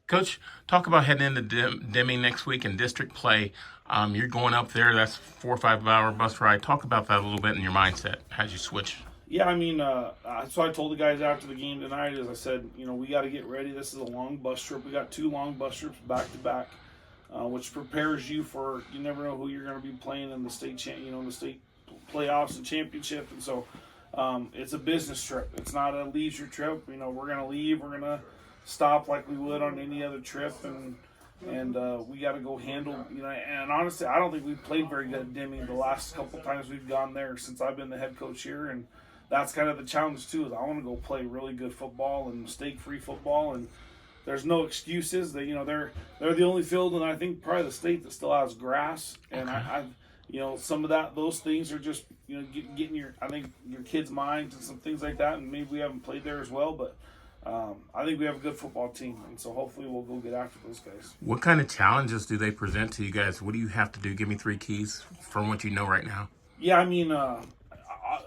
Coach, talk about heading into Deming next week in district play. You're going up there. That's 4 or 5 hour bus ride. Talk about that a little bit in your mindset as you switch. Yeah, I mean, so I told the guys after the game tonight, as I said, we got to get ready. This is a long bus trip. We got 2 long bus trips back to back, which prepares you for, you never know who you're going to be playing in the state, the state playoffs and championship. And so it's a business trip. It's not a leisure trip. We're going to leave. We're going to stop like we would on any other trip, and we got to go handle. And honestly, I don't think we've played very good at Deming the last couple times we've gone there since I've been the head coach here, and that's kind of the challenge too. Is I want to go play really good football and mistake-free football, and there's no excuses. That they're the only field, and I think probably the state that still has grass, and some of those things are just getting your kids' minds and some things like that, and maybe we haven't played there as well, but I think we have a good football team, and so hopefully we'll go get after those guys. What kind of challenges do they present to you guys? What do you have to do? Give me 3 keys from what you know right now. Yeah, I mean,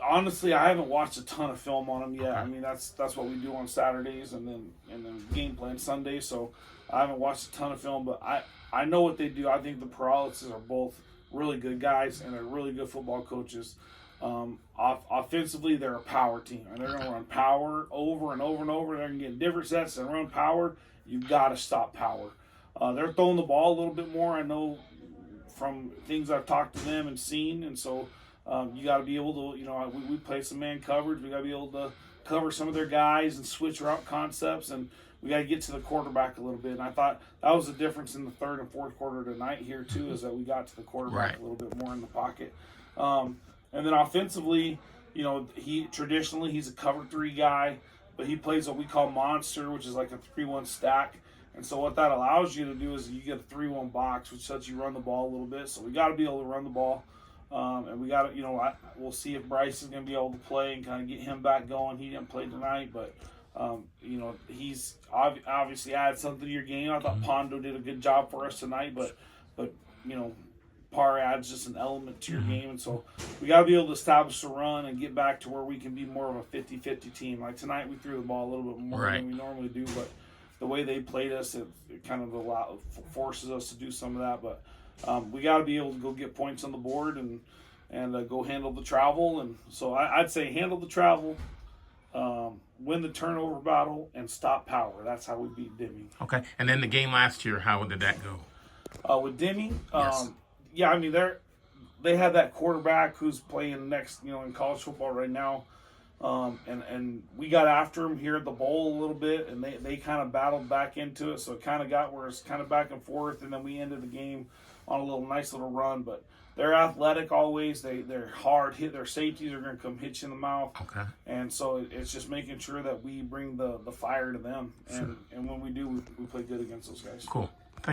honestly, I haven't watched a ton of film on them yet. Okay. I mean, that's what we do on Saturdays and then game plan Sundays. So I haven't watched a ton of film, but I know what they do. I think the Paralysis are both really good guys and they're really good football coaches. Offensively, they're a power team, and they're going to run power over and over and over. They're going to get different sets and run power. You've got to stop power. They're throwing the ball a little bit more, I know, from things I've talked to them and seen, and so you got to be able to, we play some man coverage. We got to be able to cover some of their guys and switch route concepts, and we got to get to the quarterback a little bit. And I thought that was the difference in the third and fourth quarter tonight here too, is that we got to the quarterback a little bit more in the pocket. And then offensively, he's a cover 3 guy, but he plays what we call monster, which is like a 3-1 stack. And so what that allows you to do is you get a 3-1 box, which lets you run the ball a little bit. So we got to be able to run the ball. And we got to, we'll see if Bryce is going to be able to play and kind of get him back going. He didn't play tonight, but, he's obviously added something to your game. I thought Pondo did a good job for us tonight, but Par adds just an element to your game. And so we got to be able to establish the run and get back to where we can be more of a 50-50 team. Like tonight, we threw the ball a little bit more than we normally do, but the way they played us, it kind of forces us to do some of that. But we got to be able to go get points on the board and go handle the travel. And so I'd say handle the travel, win the turnover battle, and stop power. That's how we beat Deming. Okay. And then the game last year, how did that go? With Deming, yes. Yeah, I mean they had that quarterback who's playing next, in college football right now, and we got after him here at the bowl a little bit, and they kind of battled back into it, so it kind of got where it's kind of back and forth, and then we ended the game on a nice little run. But they're athletic always. They're hard hit. Their safeties are going to come hit you in the mouth. Okay. And so it's just making sure that we bring the fire to them, and when we do, we play good against those guys. Cool.